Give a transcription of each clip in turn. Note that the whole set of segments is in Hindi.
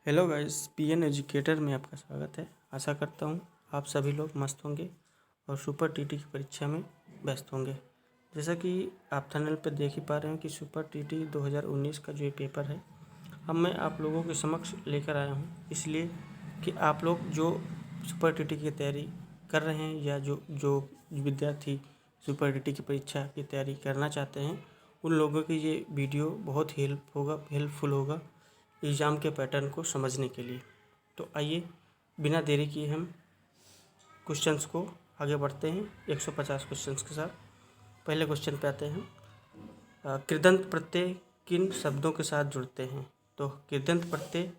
हेलो गाइस, पीएन एजुकेटर में आपका स्वागत है। आशा करता हूँ आप सभी लोग मस्त होंगे और सुपर टीटी की परीक्षा में व्यस्त होंगे। जैसा कि आप थंबनेल पर देख ही पा रहे हैं कि सुपर टीटी 2019 का जो ये पेपर है, अब मैं आप लोगों के समक्ष लेकर आया हूँ, इसलिए कि आप लोग जो सुपर टीटी की तैयारी कर रहे हैं या जो विद्यार्थी सुपर टीटी की परीक्षा की तैयारी करना चाहते हैं, उन लोगों की ये वीडियो बहुत हेल्पफुल होगा एग्ज़ाम के पैटर्न को समझने के लिए। तो आइए बिना देरी किए हम क्वेश्चंस को आगे बढ़ते हैं 150 क्वेश्चंस के साथ। पहले क्वेश्चन पे आते हैं। कृदंत प्रत्यय किन शब्दों के साथ जुड़ते हैं? तो कृदंत प्रत्यय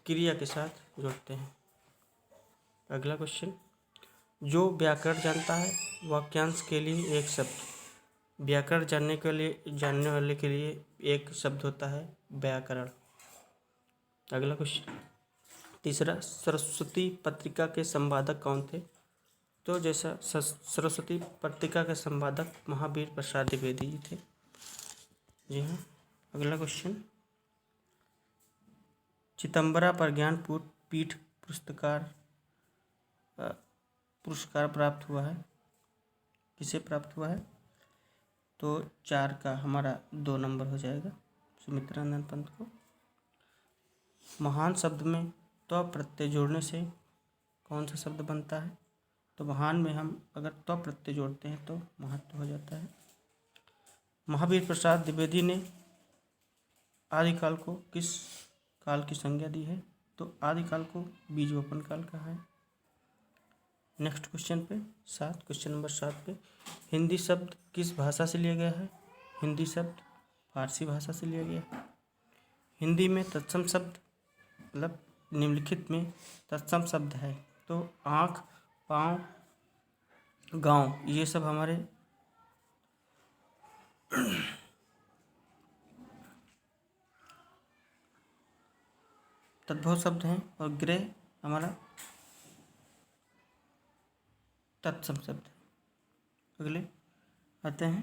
क्रिया के साथ जुड़ते हैं। अगला क्वेश्चन, जो व्याकरण जानता है वाक्यांश के लिए एक शब्द। व्याकरण जानने वाले के लिए एक शब्द होता है व्याकरण। अगला क्वेश्चन, तीसरा, सरस्वती पत्रिका के संपादक कौन थे? तो जैसा सरस्वती पत्रिका के संपादक महावीर प्रसाद द्विवेदी जी थे। जी हाँ। अगला क्वेश्चन, चिदंबरा प्रज्ञान पीठ पुरस्कार प्राप्त हुआ है, किसे प्राप्त हुआ है? तो 4 का हमारा 2 नंबर हो जाएगा, सुमित्रानंद पंत को। महान शब्द में त्व प्रत्यय जोड़ने से कौन सा शब्द बनता है? तो महान में हम अगर त्व प्रत्यय जोड़ते हैं तो महत्व हो जाता है। महावीर प्रसाद द्विवेदी ने आदिकाल को किस काल की संज्ञा दी है? तो आदिकाल को बीजोपन काल कहा है। नेक्स्ट क्वेश्चन पे क्वेश्चन नंबर 7 पे, हिंदी शब्द किस भाषा से लिया गया है? हिंदी शब्द फारसी भाषा से लिया गया है। हिंदी में तत्सम शब्द मतलब निम्नलिखित में तत्सम शब्द है तो आँख, पाँव, गांव, ये सब हमारे तद्भव शब्द हैं और गृह हमारा तत्सम शब्द है। अगले आते हैं,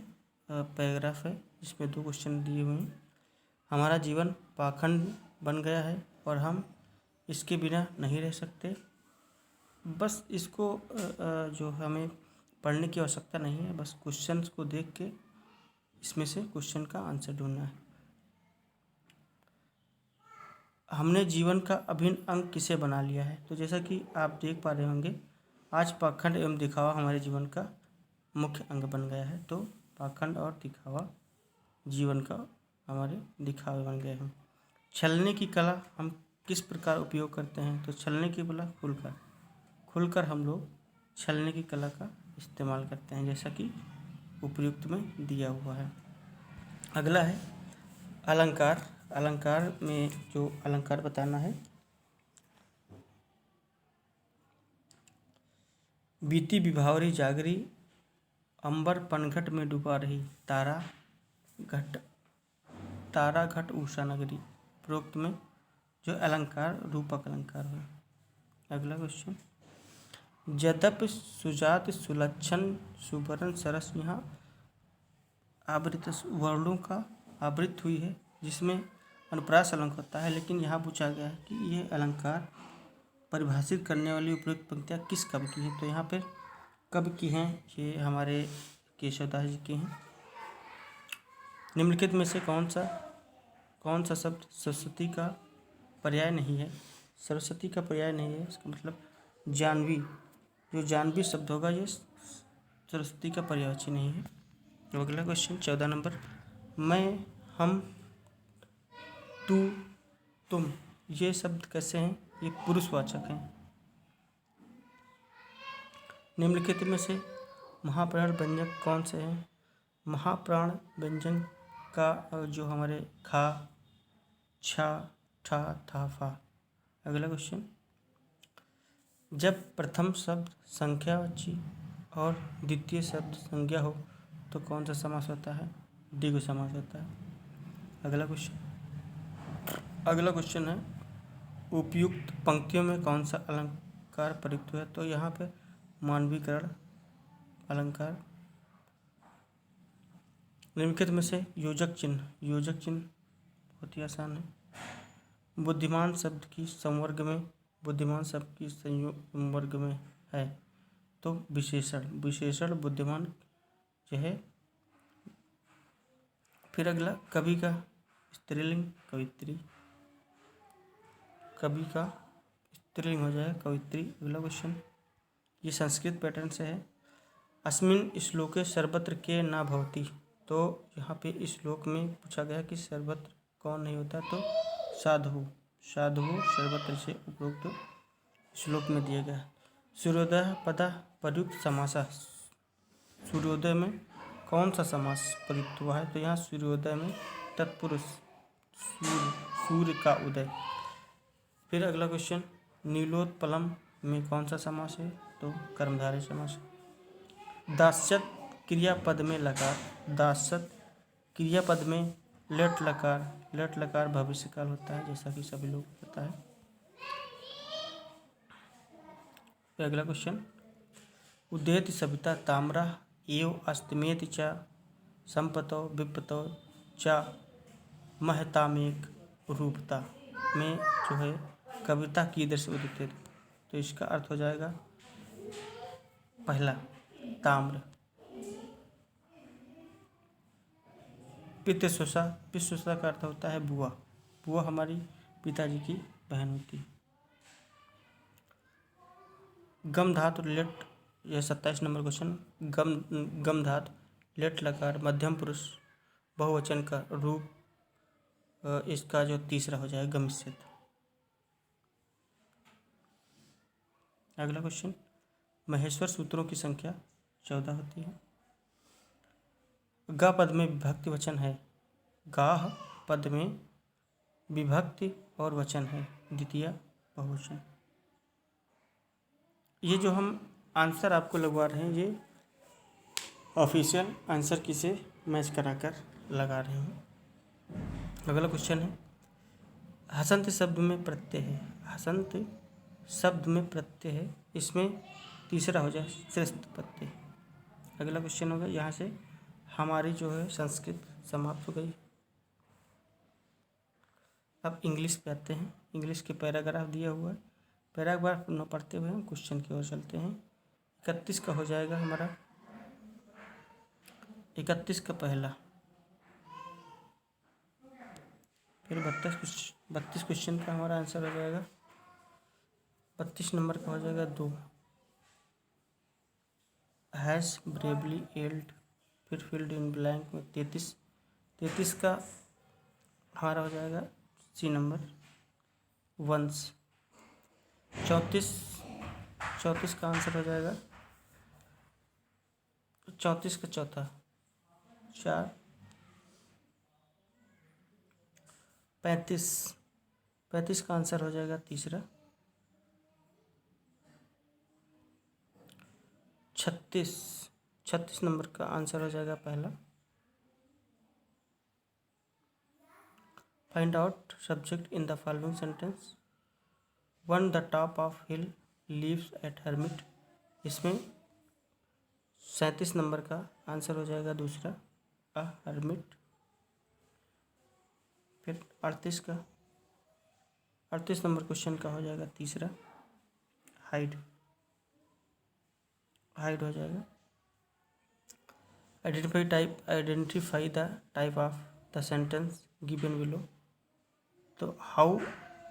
पैराग्राफ है जिसमें 2 क्वेश्चन दिए हुए हैं। हमारा जीवन पाखंड बन गया है और हम इसके बिना नहीं रह सकते। बस इसको जो हमें पढ़ने की आवश्यकता नहीं है, बस क्वेश्चंस को देख के इसमें से क्वेश्चन का आंसर ढूंढना है। हमने जीवन का अभिन्न अंग किसे बना लिया है? तो जैसा कि आप देख पा रहे होंगे, आज पाखंड एवं दिखावा हमारे जीवन का मुख्य अंग बन गया है। तो पाखंड और दिखावा जीवन का हमारे दिखावे बन गए हैं। छलने की कला हम किस प्रकार उपयोग करते हैं? तो छलने की कला खुलकर हम लोग छलने की कला का इस्तेमाल करते हैं, जैसा कि उपयुक्त में दिया हुआ है। अगला है अलंकार। अलंकार में जो अलंकार बताना है, बीती विभावरी जागरी, अंबर पनघट में डूबा रही, तारा घट उषा नगरी। प्रोक्त में जो अलंकार रूपक अलंकार है। अगला क्वेश्चन, यद्यप सुजात सुलक्षण सुवर्ण सरस, यहाँ आवृत वर्णों का आवृत हुई है जिसमें अनुप्रास अलंकार होता है, लेकिन यहाँ पूछा गया है कि यह अलंकार परिभाषित करने वाली उपयुक्त पंक्तियाँ किस कवि की हैं? तो यहाँ पर कवि की हैं, ये हमारे केशवदास जी की हैं। निम्नलिखित में से कौन सा शब्द सरस्वती का पर्याय नहीं है? सरस्वती का पर्याय नहीं है, इसका मतलब जानवी, जो जानवी शब्द होगा ये सरस्वती का पर्यायवाची नहीं है। तो अगला क्वेश्चन 14 नंबर, मैं, हम, तू, तुम, ये शब्द कैसे हैं? ये पुरुषवाचक हैं। निम्नलिखित में से महाप्राण व्यंजक कौन से हैं? महाप्राण व्यंजन का जो हमारे खा, छा, ठा, था, फा। अगला क्वेश्चन, जब प्रथम शब्द संख्यावाची और द्वितीय शब्द संज्ञा हो तो कौन सा समास होता है? द्विगु समास होता है। अगला क्वेश्चन है, उपयुक्त पंक्तियों में कौन सा अलंकार प्रयुक्त हुआ? तो यहाँ पे मानवीकरण अलंकार। निम्नलिखित में से योजक चिन्ह बहुत ही आसान है। बुद्धिमान शब्द की संवर्ग में, बुद्धिमान शब्द की संवर्ग में है तो विशेषण, विशेषण बुद्धिमान जो है। फिर अगला, कवि का स्त्रीलिंग कवित्री, कवि का स्त्रीलिंग हो जाएगा कवित्री। अगला क्वेश्चन, ये संस्कृत पैटर्न से है। अस्मिन श्लोके सर्वत्र के न भवति, तो यहाँ पे इस श्लोक में पूछा गया कि सर्वत्र कौन नहीं होता, तो साधु, साधु सर्वत्र से उपरोक्त श्लोक में दिया गया। सूर्योदय पदा प्रयुक्त समासा, सूर्योदय में कौन सा समास प्रयुक्त हुआ है, तो यहाँ सूर्योदय में तत्पुरुष सूर्य, सूर्य का उदय। फिर अगला क्वेश्चन, नीलोत्पलम में कौन सा समास है, तो कर्मधारय समास है। दास्यत क्रियापद में लकार, दास्यत क्रियापद में लट लकार, लट लकार भविष्य काल होता है, जैसा कि सभी लोग पता है। फिर अगला क्वेश्चन, उदेति सविता ताम्रा एव अस्तमेति च संपतो विपतो च महतामेक रूपता में जो है कविता कीदृश उदित, तो इसका अर्थ हो जाएगा पहला ताम्र। पितृस्वसा, पितृस्वसा का अर्थ होता है बुआ, बुआ हमारी पिताजी की बहन होती है। गम धातु लेट, यह 27 नंबर क्वेश्चन, गम धातु लेट लकार मध्यम पुरुष बहुवचन का रूप, इसका जो तीसरा हो जाएगा गमिष्यत। अगला क्वेश्चन, महेश्वर सूत्रों की संख्या 14 होती है। गा पद में विभक्ति वचन है, गाह पद में विभक्ति और वचन है द्वितीय बहुवचन। ये जो हम आंसर आपको लगवा रहे हैं, ये ऑफिशियल आंसर की से मैच कराकर लगा रहे हैं। अगला क्वेश्चन है, हसंत शब्द में प्रत्यय है, हसंत शब्द में प्रत्यय है, इसमें तीसरा हो जाए श्रेष्ठ प्रत्यय। अगला क्वेश्चन होगा, यहाँ से हमारी जो है संस्कृत समाप्त हो गई। अब इंग्लिश पे आते हैं, इंग्लिश के पैराग्राफ दिया हुआ है, पैराग्राफ न पढ़ते हुए हम क्वेश्चन की ओर चलते हैं। 31 का हो जाएगा हमारा, 31 का पहला, फिर 32 क्वेश्चन का हमारा आंसर हो जाएगा, 32 नंबर का हो जाएगा 2, हैज़ ब्रेवली एल्ड, फिर फील्ड इन ब्लैंक में 33 का हमारा हो जाएगा सी नंबर, वंस। 34 का आंसर हो जाएगा, 34 का चौथा 4, 35 का आंसर हो जाएगा तीसरा, 36 नंबर का आंसर हो जाएगा पहला। Find out subject in the following sentence, one the top of hill leaves eight hermit, इसमें 37 नंबर का आंसर हो जाएगा दूसरा अ हर्मिट। फिर 38 नंबर क्वेश्चन का हो जाएगा तीसरा हाइड हो जाएगा। Identify the type of the sentence given below, तो हाउ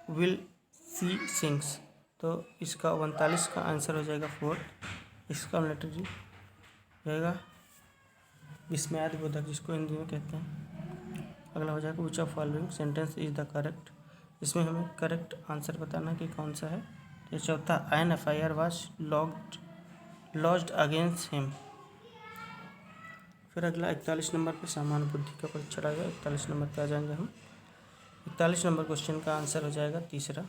विल सी सिंग्स, तो इसका 39 का आंसर हो जाएगा 4, इसका लेटर जी रहेगा विस्मयादिबोधक, जिसको हिंदी में कहते हैं। अगला हो जाएगा which of following sentence is the correct, इसमें हमें करेक्ट आंसर बताना कि कौन सा है। तो चौथा, an FIR was lodged against him. फिर अगला 41 नंबर पे सामान्य बुद्धि का परीक्षण आएगा, 41 नंबर पे आ जाएंगे हम। 41 नंबर क्वेश्चन का आंसर हो जाएगा तीसरा,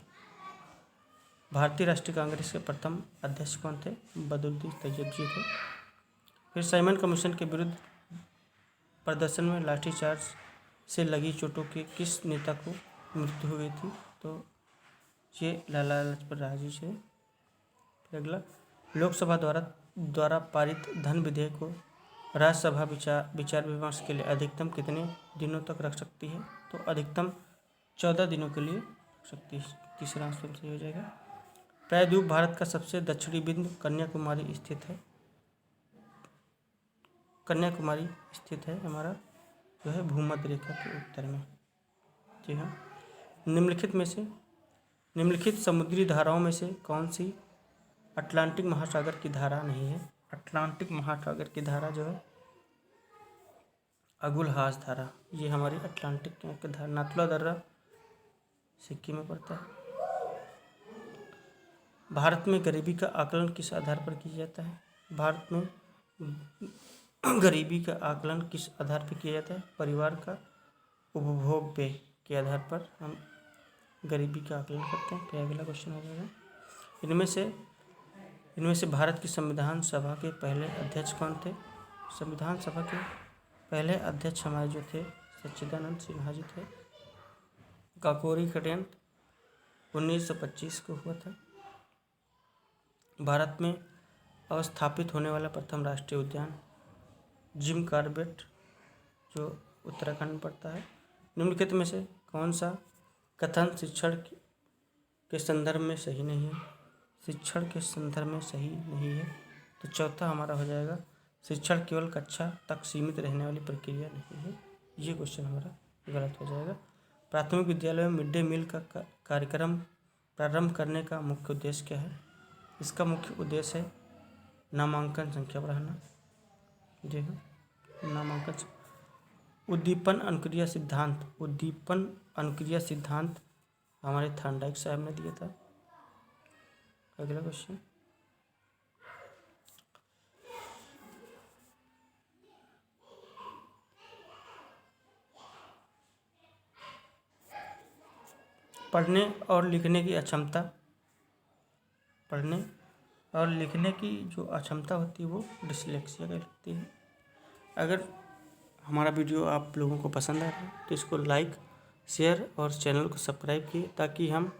भारतीय राष्ट्रीय कांग्रेस के प्रथम अध्यक्ष कौन थे, बदरुद्दीन तैयब थे। फिर साइमन कमीशन के विरुद्ध प्रदर्शन में लाठीचार्ज से लगी चोटों के किस नेता को मृत्यु हो गई थी, तो ये लाला लाजपत राय जी से। फिर अगला, लोकसभा द्वारा पारित धन विधेयक को राज्यसभा विचार विमर्श के लिए अधिकतम कितने दिनों तक रख सकती है, तो अधिकतम 14 दिनों के लिए शक्ति, तीसरा आंसर सही हो जाएगा। प्रायद्वीप भारत का सबसे दक्षिणी बिंदु कन्याकुमारी स्थित है। कन्याकुमारी स्थित है हमारा जो है भूमध्य रेखा के उत्तर में। जी हाँ। निम्नलिखित समुद्री धाराओं में से कौन सी अटलांटिक महासागर की धारा नहीं है? अटलांटिक महासागर की धारा जो है अगुलहास धारा, ये हमारी अटलांटिक की धारा। नाथुला दर्रा सिक्किम में पड़ता है। भारत में गरीबी का आकलन किस आधार पर किया जाता है? भारत में गरीबी का आकलन किस आधार पर किया जाता है? परिवार का उपभोग व्यय के आधार पर हम गरीबी का आकलन करते हैं। फिर अगला क्वेश्चन हो जाएगा, इनमें से भारत की संविधान सभा के पहले अध्यक्ष कौन थे? संविधान सभा के पहले अध्यक्ष हमारे जो थे सच्चिदानंद सिन्हा जी थे। काकोरी षड्यंत्र 1925 को हुआ था। भारत में अवस्थापित होने वाला प्रथम राष्ट्रीय उद्यान जिम कॉर्बेट जो उत्तराखंड में पड़ता है। निम्नलिखित में से कौन सा कथन शिक्षण के संदर्भ में सही नहीं है? शिक्षण के संदर्भ में सही नहीं है तो चौथा हमारा हो जाएगा शिक्षण केवल कक्षा तक सीमित रहने वाली प्रक्रिया नहीं है। ये क्वेश्चन हमारा गलत हो जाएगा। प्राथमिक विद्यालय में मिड डे मील का कार्यक्रम प्रारंभ करने का मुख्य उद्देश्य क्या है? इसका मुख्य उद्देश्य है नामांकन संख्या बढ़ाना। जी हाँ, नामांकन। उद्दीपन अनुक्रिया सिद्धांत हमारे थॉर्नडाइक साहब ने दिया था। अगला क्वेश्चन, पढ़ने और लिखने की जो अक्षमता होती है वो डिसलेक्सिया कहलाती है। अगर हमारा वीडियो आप लोगों को पसंद आ रहा है तो इसको लाइक, शेयर और चैनल को सब्सक्राइब किए ताकि हम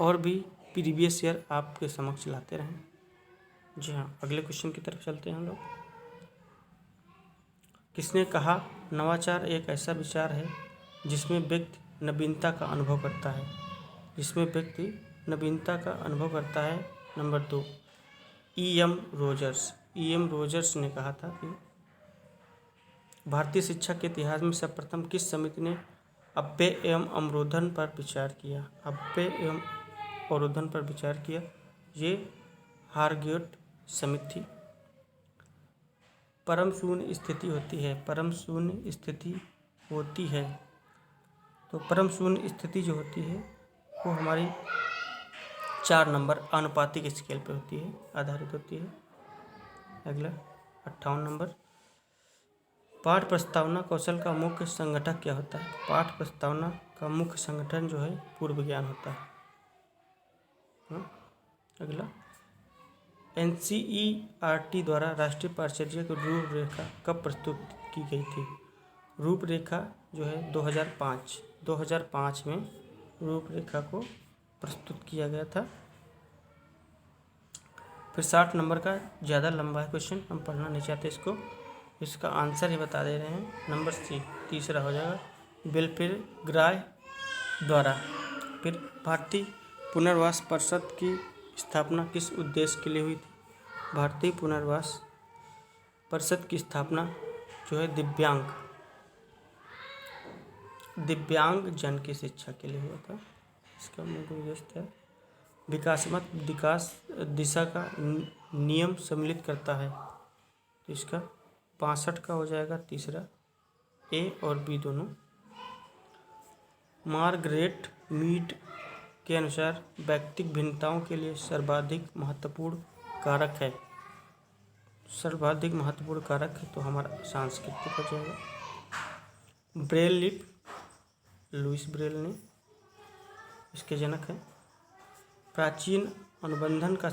और भी प्रीवियस ईयर आपके समक्ष लाते रहें। जी हाँ, अगले क्वेश्चन की तरफ चलते हैं हम लोग। किसने कहा नवाचार एक ऐसा विचार है जिसमें व्यक्ति नवीनता का अनुभव करता है? Number 2 E.M. रोजर्स ने कहा था कि भारतीय शिक्षा के इतिहास में सर्वप्रथम किस समिति ने अपव्यय एवं अवरोधन पर विचार किया? ये हारगेट समिति थी। परम शून्य स्थिति होती है तो परम शून्य स्थिति जो होती है वो हमारी 4 नंबर आनुपातिक स्केल पर आधारित होती है। अगला 58 नंबर, पाठ प्रस्तावना कौशल का मुख्य संगठक क्या होता है? पाठ प्रस्तावना का मुख्य संगठन जो है पूर्व ज्ञान होता है। अगला, NCERT द्वारा राष्ट्रीय पाठ्यचर्या की रूपरेखा कब प्रस्तुत की गई थी? रूपरेखा जो है 2005 में रूपरेखा को प्रस्तुत किया गया था। फिर 60 नंबर का ज़्यादा लंबा है क्वेश्चन, हम पढ़ना नहीं चाहते इसको, इसका आंसर ही बता दे रहे हैं। नंबर सी तीसरा हो जाएगा वेलफेयर ग्राय द्वारा। फिर भारतीय पुनर्वास परिषद की स्थापना किस उद्देश्य के लिए हुई थी? भारतीय पुनर्वास परिषद की स्थापना जो है दिव्यांग जन की शिक्षा के लिए हुआ था। इसका मुख्य उद्देश्य था विकासात्मक दिशा का नियम सम्मिलित करता है। तो इसका 65 का हो जाएगा तीसरा, ए और बी दोनों। मार्गरेट मीड के अनुसार व्यक्तिगत भिन्नताओं के लिए सर्वाधिक महत्वपूर्ण कारक है तो हमारा सांस्कृतिक हो जाएगा। ब्रेल लिपि लुईस ब्रेल ने इसके जनक हैं। प्राचीन अनुबंधन का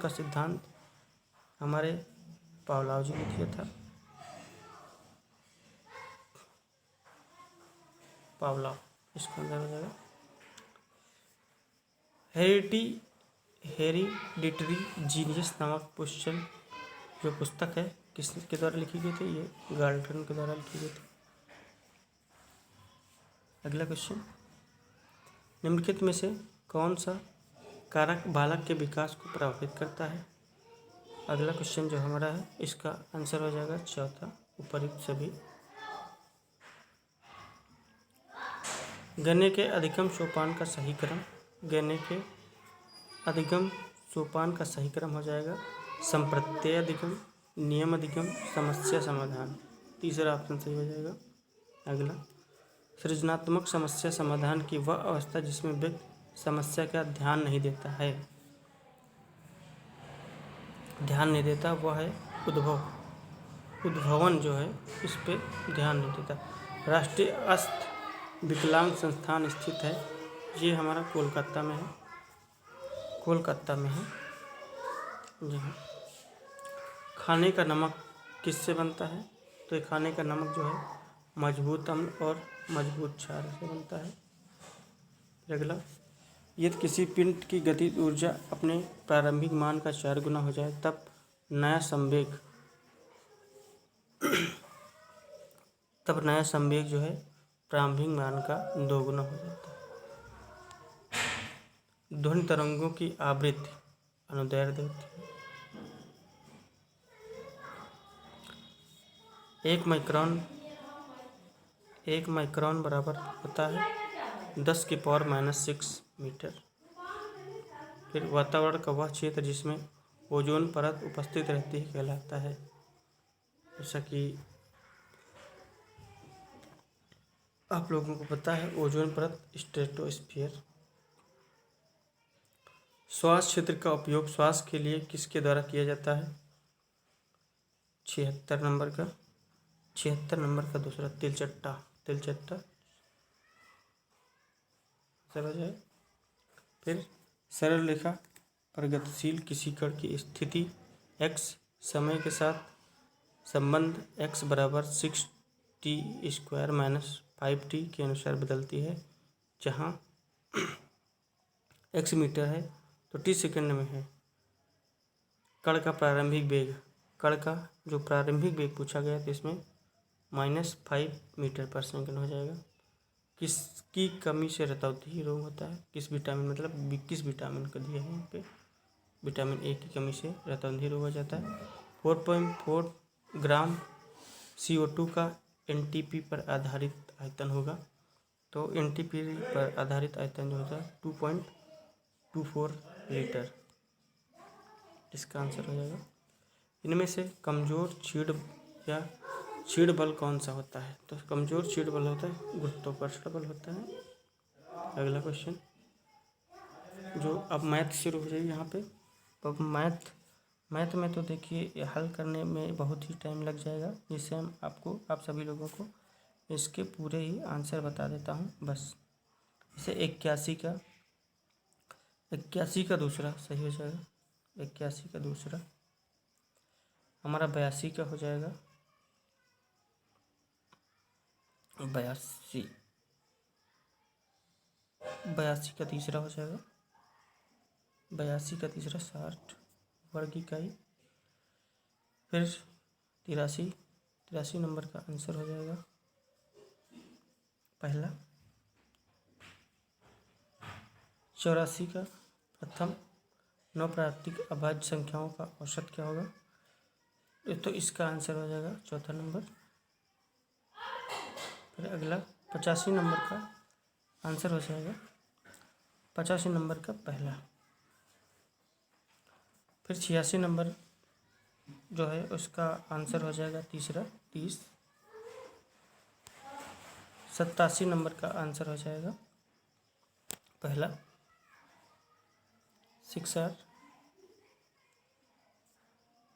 सिद्धांत हमारे पावलोव जी ने दिया था। पावलोव, इसका अंदर हो जाएगा। हेरिडिटरी जीनियस नामक पुस्तक है किसके द्वारा लिखी गई थी? ये गाल्टन के द्वारा लिखी गई थी। अगला क्वेश्चन, निम्नलिखित में से कौन सा कारक बालक के विकास को प्रभावित करता है? अगला क्वेश्चन जो हमारा है इसका आंसर हो जाएगा चौथा, उपयुक्त सभी। गणने के अधिगम सोपान का सही क्रम, गणने के अधिगम सोपान का सही क्रम हो जाएगा संप्रत्यय अधिगम, नियम अधिगम, समस्या समाधान। तीसरा ऑप्शन सही हो जाएगा। अगला, सृजनात्मक समस्या समाधान की वह अवस्था जिसमें व्यक्ति समस्या का ध्यान नहीं देता है, वह है उद्भवन जो है इस पे ध्यान नहीं देता। राष्ट्रीय अस्त विकलांग संस्थान स्थित है, ये हमारा कोलकाता में है, जी हाँ। खाने का नमक किससे बनता है? तो ये खाने का नमक जो है मजबूत अम्ल और मजबूत क्षार से बनता है। अगला, यदि किसी पिंड की गतिज ऊर्जा अपने प्रारंभिक मान का 4 गुना हो जाए तब नया संवेग जो है प्रारंभिक मान का 2 गुना हो जाता है। ध्वनि तरंगों की आवृत्ति अनुदैर्ध्य होती है। 1 माइक्रोन बराबर होता है 10⁻⁻6 मीटर। फिर वातावरण का वह क्षेत्र जिसमें ओजोन परत उपस्थित रहती है कहलाता है, जैसा कि आप लोगों को पता है ओजोन परत स्ट्रेटोस्फीयर। श्वास क्षेत्र का उपयोग श्वास के लिए किसके द्वारा किया जाता है? 76 नंबर का दूसरा, तिलचट्टा चला जाए। फिर सरल रेखा प्रगतिशील किसी कण की स्थिति x समय के साथ संबंध x बराबर 6t² - 5t के अनुसार बदलती है। जहाँ x मीटर है तो t सेकंड में है। कण का प्रारंभिक वेग पूछा गया तो इसमें -5 मीटर पर सेकंड हो जाएगा। किसकी कमी से रतौंधी रोग होता है? किस विटामिन का दिया है यहाँ पे? विटामिन ए की कमी से रतौंधी रोग हो जाता है। 4.4 ग्राम CO2 का NTP पर आधारित आयतन होगा, तो NTP पर आधारित आयतन जो होता है 2.24 लीटर, इसका आंसर हो जाएगा। इनमें से कमजोर क्षीण बल कौन सा होता है? तो कमजोर क्षीण बल होता है गुरुत्वाकर्षण बल होता है। अगला क्वेश्चन, जो अब मैथ शुरू हो जाएगी यहाँ पे। अब मैथ में तो देखिए हल करने में बहुत ही टाइम लग जाएगा, जिससे आप सभी लोगों को इसके पूरे ही आंसर बता देता हूँ बस। इसे 81 का दूसरा सही हो जाएगा। 81 का दूसरा हमारा 82 का हो जाएगा। 82 का तीसरा हो जाएगा। 82 का तीसरा 60 वर्ग इकाई। फिर 83 नंबर का आंसर हो जाएगा पहला। 84 का प्रथम 9 प्राकृतिक अभाज्य संख्याओं का औसत क्या होगा? तो इसका आंसर हो जाएगा चौथा नंबर। फिर अगला 85 नंबर का आंसर हो जाएगा 85 नंबर का पहला। फिर 86 नंबर जो है उसका आंसर हो जाएगा तीसरा 30। 87 नंबर का आंसर हो जाएगा पहला 6R।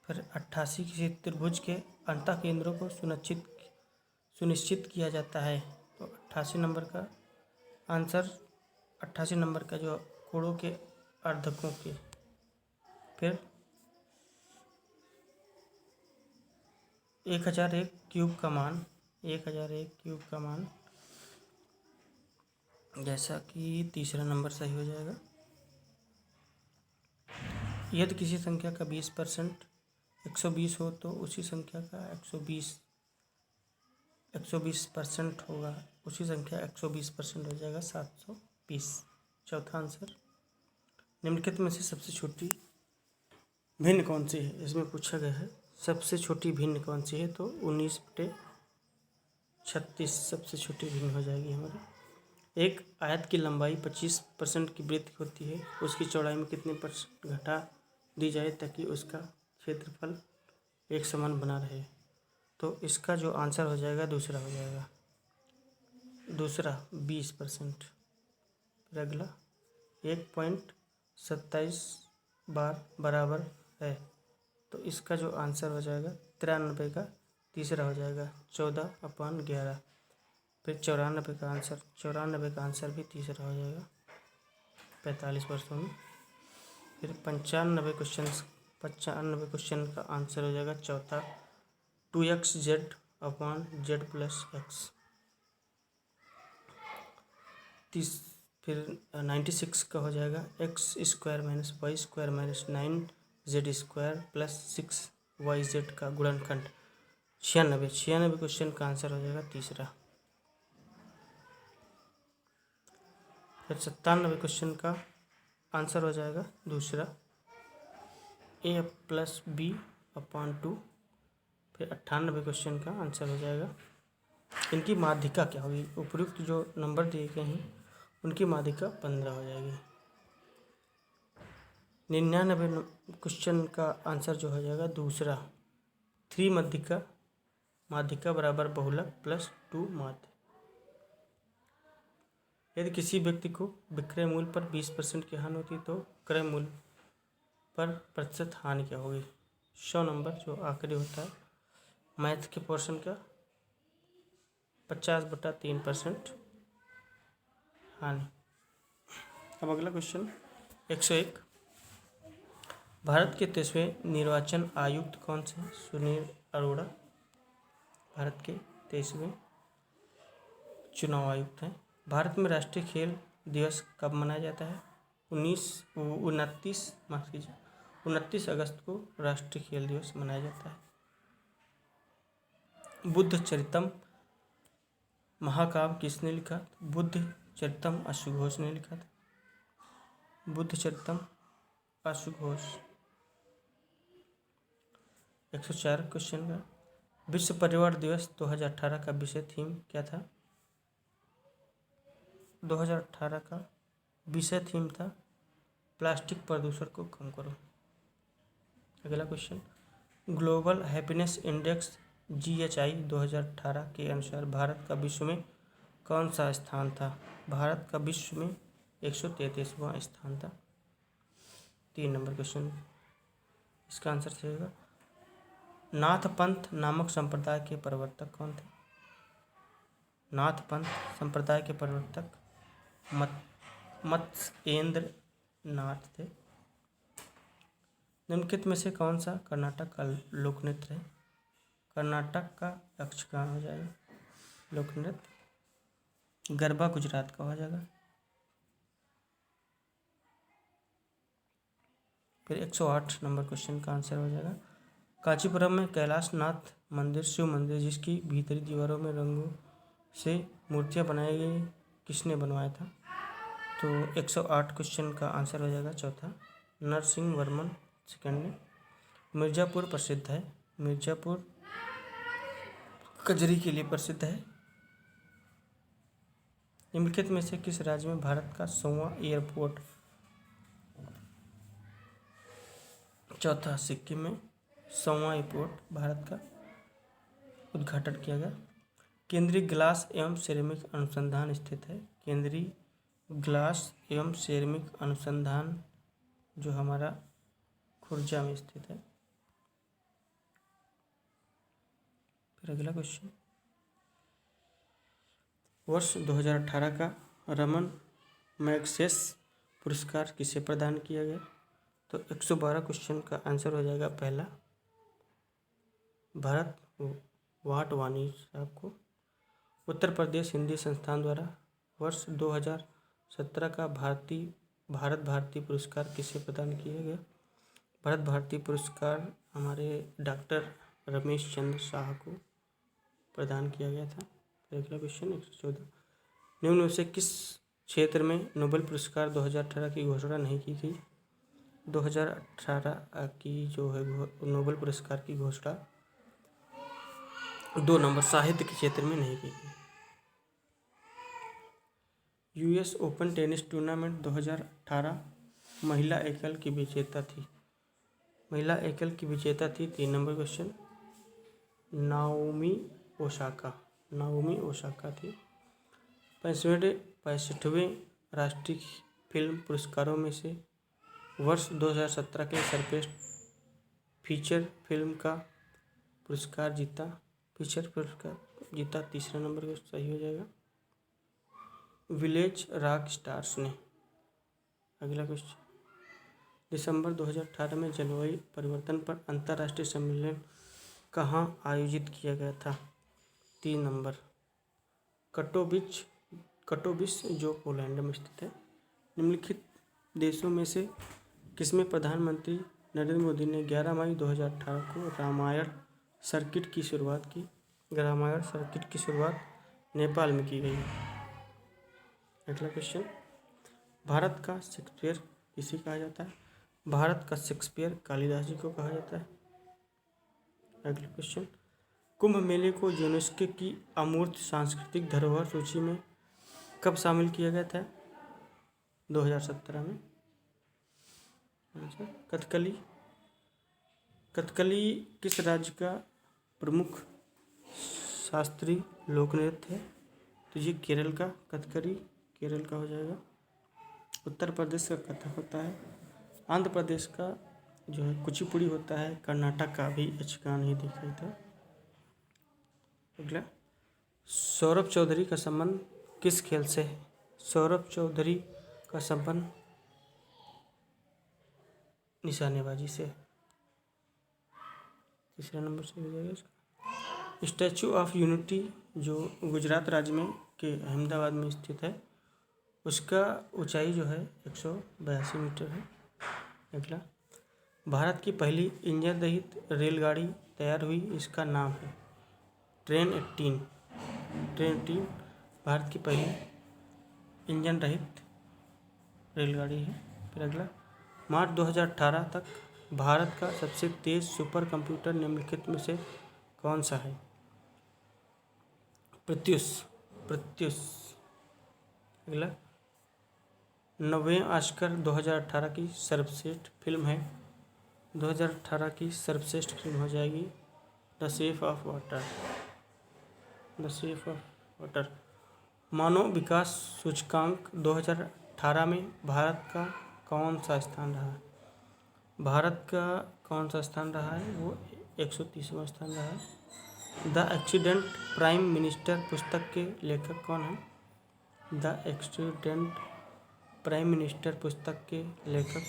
फिर 88 किसी त्रिभुज के अंतःकेंद्रों को सुनिश्चित किया जाता है, तो 88 नंबर का आंसर 88 नंबर का जो कोणों के अर्धकों के। फिर 1001 क्यूब का मान, 1001 क्यूब का मान जैसा कि तीसरा नंबर सही हो जाएगा। यदि किसी संख्या का 20% 120 हो तो उसी संख्या का 120% होगा, उसी संख्या 120% हो जाएगा 720। चौथा आंसर, निम्नलिखित में से सबसे छोटी भिन्न कौन सी है, इसमें पूछा गया है सबसे छोटी भिन्न कौन सी है, तो 19/36 सबसे छोटी भिन्न हो जाएगी हमारी। एक आयत की लंबाई 25% की वृद्धि होती है, उसकी चौड़ाई में कितने % घटा दी जाए ताकि उसका क्षेत्रफल एक समान बना रहे, तो इसका जो आंसर हो जाएगा दूसरा हो जाएगा, दूसरा 20%। फिर अगला 1.27 बार बराबर है, तो इसका जो आंसर हो जाएगा 93 का तीसरा हो जाएगा 14/11। फिर 94 का आंसर भी तीसरा हो जाएगा 45 वर्षों में। फिर 95 क्वेश्चन का आंसर हो जाएगा चौथा 2xz/z+x। फिर 96 का हो जाएगा x² - y² - 9z² + 6yz का गुणनखंड। 96 क्वेश्चन का आंसर हो जाएगा तीसरा। फिर 97 क्वेश्चन का आंसर हो जाएगा दूसरा a + b/2। फिर 98 क्वेश्चन का आंसर हो जाएगा, इनकी माध्यिका क्या होगी, उपयुक्त जो नंबर दिए गए हैं उनकी माध्यिका 15 हो जाएगी। 99 क्वेश्चन का आंसर जो हो जाएगा दूसरा 3 माध्यिका बराबर बहुलक + 2 माध्य। यदि किसी व्यक्ति को विक्रय मूल्य पर 20% की हानि होती है तो क्रय मूल्य पर प्रतिशत हानि क्या होगी। 100 नंबर जो आखिरी होता है मैथ के पोर्शन का 50/3% हानि। अब अगला क्वेश्चन 101, भारत के 23वें निर्वाचन आयुक्त कौन से हैं। सुनील अरोड़ा भारत के 23वें चुनाव आयुक्त हैं। भारत में राष्ट्रीय खेल दिवस कब मनाया जाता है। 29 अगस्त को राष्ट्रीय खेल दिवस मनाया जाता है। बुद्ध चरितम महाकाव्य किसने लिखा। बुद्ध चरितम अश्वघोष ने लिखा था। बुद्ध चरितम अश्वघोष। 104 क्वेश्चन का विश्व पर्यावरण दिवस 2018 का विषय थीम क्या था। 2018 का विषय थीम था प्लास्टिक प्रदूषण को कम करो। अगला question, global happiness index GHI 2018 के अनुसार भारत का विश्व में कौन सा स्थान था। भारत का विश्व में 133वां स्थान था। 3 नंबर क्वेश्चन, इसका आंसर सही होगा। नाथ पंथ नामक संप्रदाय के प्रवर्तक कौन थे। नाथ पंथ संप्रदाय के प्रवर्तक मत्स्येंद्र नाथ थे। निम्नलिखित में से कौन सा कर्नाटक का लोक नृत्य है। कर्नाटक का यक्षगान हो जाएगा लोक नृत्य। गरबा गुजरात का हो जाएगा। फिर 108 नंबर क्वेश्चन का आंसर हो जाएगा कांचीपुरम में कैलाशनाथ मंदिर शिव मंदिर जिसकी भीतरी दीवारों में रंगों से मूर्तियां बनाई गई किसने बनवाया था। तो 108 क्वेश्चन का आंसर हो जाएगा चौथा नरसिंह वर्मन सेकंड ने। मिर्ज़ापुर प्रसिद्ध है। मिर्ज़ापुर कजरी के लिए प्रसिद्ध है। निम्नलिखित में से किस राज्य में भारत का 100वां एयरपोर्ट। चौथा सिक्किम में 100वां एयरपोर्ट भारत का उद्घाटन किया गया। केंद्रीय ग्लास एवं सिरेमिक अनुसंधान स्थित है। केंद्रीय ग्लास एवं सिरेमिक अनुसंधान जो हमारा खुर्जा में स्थित है। फिर अगला क्वेश्चन, वर्ष 2018 का रमन मैग्सेस पुरस्कार किसे प्रदान किया गया। तो 112 क्वेश्चन का आंसर हो जाएगा पहला भरत वाटवानी साहब को। उत्तर प्रदेश हिंदी संस्थान द्वारा वर्ष 2017 का भारत भारती पुरस्कार किसे प्रदान किया गया। भारत भारती पुरस्कार हमारे डॉक्टर रमेश चंद्र शाह को प्रदान किया गया था। अगला क्वेश्चन 114, निम्न में से किस क्षेत्र में नोबेल पुरस्कार 2018 की घोषणा नहीं की गई? 2018 की जो है नोबेल पुरस्कार की घोषणा 2 नंबर साहित्य के क्षेत्र में नहीं की गई। यूएस ओपन टेनिस टूर्नामेंट 2018 महिला एकल की विजेता थी। महिला एकल की विजेता थी 3 नंबर क्वेश्चन नाओमी ओसाका थी। 65वें राष्ट्रीय फिल्म पुरस्कारों में से वर्ष 2017 के सर्वश्रेष्ठ फीचर फिल्म का पुरस्कार जीता। तीसरा नंबर क्वेश्चन सही हो जाएगा विलेज रॉक स्टार्स ने। अगला क्वेश्चन दिसंबर 2018 में जलवायु परिवर्तन पर अंतर्राष्ट्रीय सम्मेलन कहाँ आयोजित किया गया था? 3 नंबर कटोविस जो पोलैंड में स्थित है। निम्नलिखित देशों में से किसमें प्रधानमंत्री नरेंद्र मोदी ने 11 मई 2018 को रामायण सर्किट की शुरुआत की? रामायण सर्किट की शुरुआत नेपाल में की गई। अगला क्वेश्चन भारत का शेक्सपियर किसे कहा जाता है? भारत का शेक्सपियर कालिदास जी को कहा जाता है। अगला क्वेश्चन कुंभ मेले को यूनेस्को की अमूर्त सांस्कृतिक धरोहर सूची में कब शामिल किया गया था? 2017 में। कथकली किस राज्य का प्रमुख शास्त्रीय लोक नृत्य है? तो ये केरल का कथकली केरल का हो जाएगा। उत्तर प्रदेश का कथक होता है। आंध्र प्रदेश का जो है कुचिपुड़ी होता है। कर्नाटक का भी यक्षगान ही दिखाई था। अगला सौरभ चौधरी का संबंध किस खेल से है? सौरभ चौधरी का संबंध निशानेबाजी से। तीसरा नंबर से हो जाएगा इसका। स्टैचू ऑफ यूनिटी जो गुजरात राज्य में के अहमदाबाद में स्थित है उसका ऊंचाई जो है 182 मीटर है। अगला भारत की पहली इंजन रहित रेलगाड़ी तैयार हुई, इसका नाम है ट्रेन 18 भारत की पहली इंजन रहित रेलगाड़ी है। फिर अगला मार्च 2018 तक भारत का सबसे तेज सुपर कंप्यूटर निम्नलिखित में से कौन सा है? प्रत्युष। अगला 90वें ऑस्कर 2018 की सर्वश्रेष्ठ फिल्म है। 2018 की सर्वश्रेष्ठ फिल्म हो जाएगी द शेप ऑफ वाटर। मानव विकास सूचकांक 2018 में भारत का कौन सा स्थान रहा है? भारत का कौन सा स्थान रहा है? वो 130वां स्थान रहा है। द एक्सीडेंट प्राइम मिनिस्टर पुस्तक के लेखक कौन हैं? द एक्सीडेंट प्राइम मिनिस्टर पुस्तक के लेखक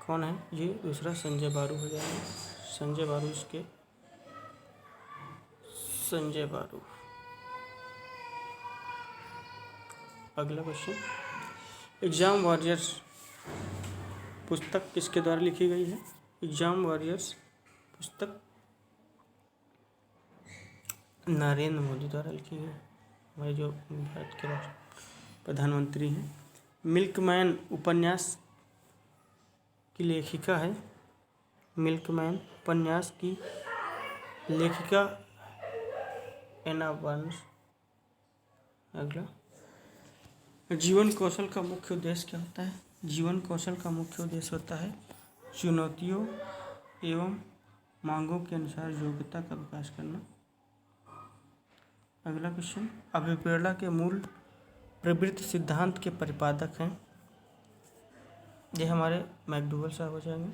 कौन है? ये दूसरा संजय बारू हो जाएगा। संजय बारू। अगला क्वेश्चन एग्जाम वॉरियर्स पुस्तक किसके द्वारा लिखी गई है? एग्जाम वॉरियर्स पुस्तक नरेंद्र मोदी द्वारा लिखी गई है, हमारे जो भारत के प्रधानमंत्री हैं। मिल्कमैन उपन्यास की लेखिका है। मिल्कमैन उपन्यास की लेखिका एना बार्न्स। अगला जीवन कौशल का मुख्य उद्देश्य क्या होता है? जीवन कौशल का मुख्य उद्देश्य होता है चुनौतियों एवं मांगों के अनुसार योग्यता का विकास करना। अगला क्वेश्चन अभिप्रेरणा के मूल प्रवृत्ति सिद्धांत के प्रतिपादक हैं। ये हमारे मैकडूगल साहब हो जाएंगे।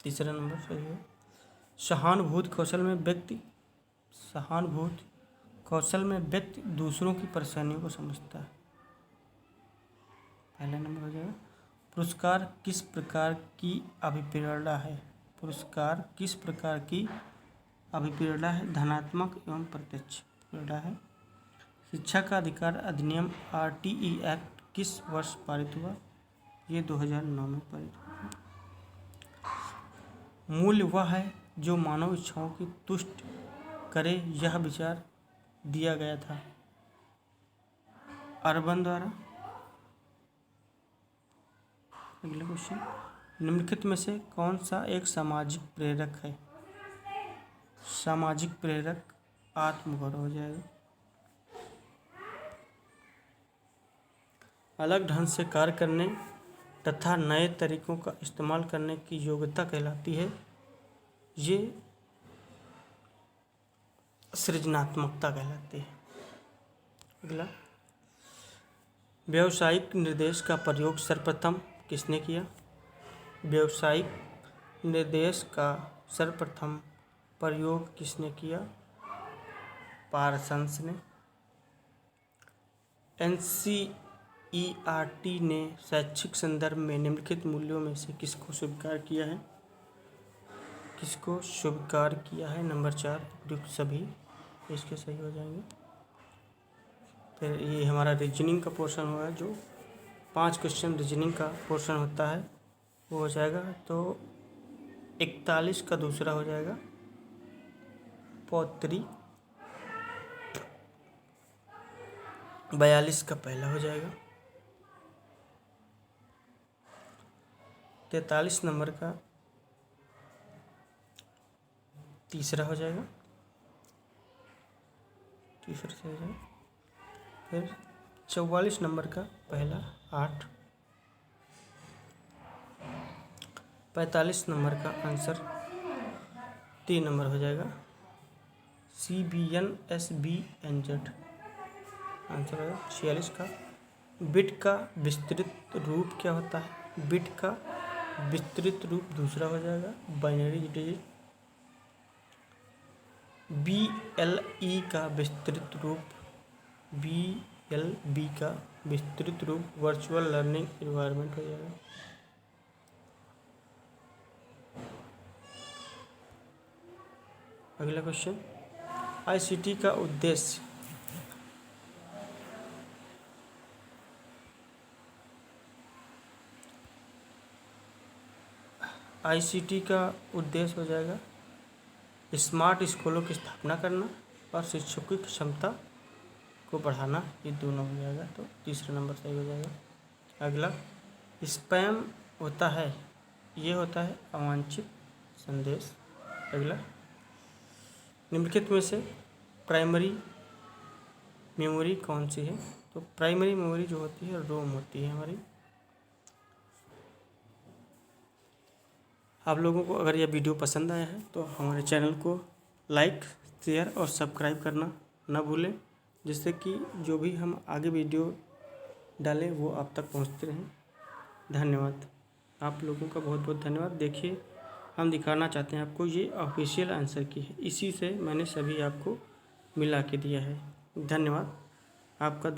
तीसरा नंबर सही है। सहानुभूति कौशल में व्यक्ति दूसरों की परेशानियों को समझता है। पहला नंबर हो जाएगा। पुरस्कार किस प्रकार की अभिप्रेरणा है? पुरस्कार किस प्रकार की अभिप्रेरणा है? धनात्मक एवं प्रत्यक्ष प्रेरणा है। शिक्षा का अधिकार अधिनियम RTE एक्ट किस वर्ष पारित हुआ? ये 2009 में पारित हुआ। मूल्य वह है जो मानव इच्छाओं की तुष्ट करे यह विचार दिया गया था? अर्बन द्वारा। अगला क्वेश्चन, निम्नलिखित में से कौन सा एक सामाजिक प्रेरक है? सामाजिक प्रेरक आत्मगौरव हो जाएगा। अलग ढंग से कार्य करने तथा नए तरीकों का इस्तेमाल करने की योग्यता कहलाती है। ये सृजनात्मकता कहलाती है। अगला, व्यावसायिक निर्देश का प्रयोग सर्वप्रथम किसने किया? व्यावसायिक निर्देश का सर्वप्रथम प्रयोग किसने किया? पार्सन्स ने। NCERT ने शैक्षिक संदर्भ में निम्नलिखित मूल्यों में से किसको स्वीकार किया है? किसको स्वीकार किया है? नंबर 4 उपयुक्त सभी, इसके सही हो जाएंगे। फिर ये हमारा रीजनिंग का पोर्शन हुआ है, जो 5 क्वेश्चन रीजनिंग का पोर्शन होता है वो हो जाएगा। तो 41 का दूसरा हो जाएगा, पौत्री 42 का पहला हो जाएगा, 43 नंबर का तीसरा हो जाएगा, तीसरा से हो जाएगा। फिर 44 नंबर का पहला 8, 45 नंबर का आंसर 3 नंबर हो जाएगा, CBNSBNZ आंसर होगा। 46 का बिट का विस्तृत रूप क्या होता है? बिट का विस्तृत रूप दूसरा हो जाएगा, बाइनरी डिजिट। BLE का विस्तृत रूप, BLB का विस्तृत रूप वर्चुअल लर्निंग एनवायरनमेंट हो जाएगा। अगला क्वेश्चन, ICT का उद्देश्य। ICT का उद्देश्य हो जाएगा स्मार्ट स्कूलों की स्थापना करना और शिक्षकों की क्षमता को बढ़ाना, ये दोनों हो जाएगा। तो तीसरा नंबर सही हो जाएगा। अगला, स्पैम होता है, ये होता है अवांछित संदेश। अगला, निम्नलिखित में से प्राइमरी मेमोरी कौन सी है? तो प्राइमरी मेमोरी जो होती है रोम होती है हमारी। आप लोगों को अगर यह वीडियो पसंद आया है तो हमारे चैनल को लाइक, शेयर और सब्सक्राइब करना न भूलें, जिससे कि जो भी हम आगे वीडियो डालें वो आप तक पहुंचते रहें। धन्यवाद, आप लोगों का बहुत बहुत धन्यवाद। देखिए, हम दिखाना चाहते हैं आपको, ये ऑफिशियल आंसर की है, इसी से मैंने सभी आपको मिला के दिया है। धन्यवाद आपका।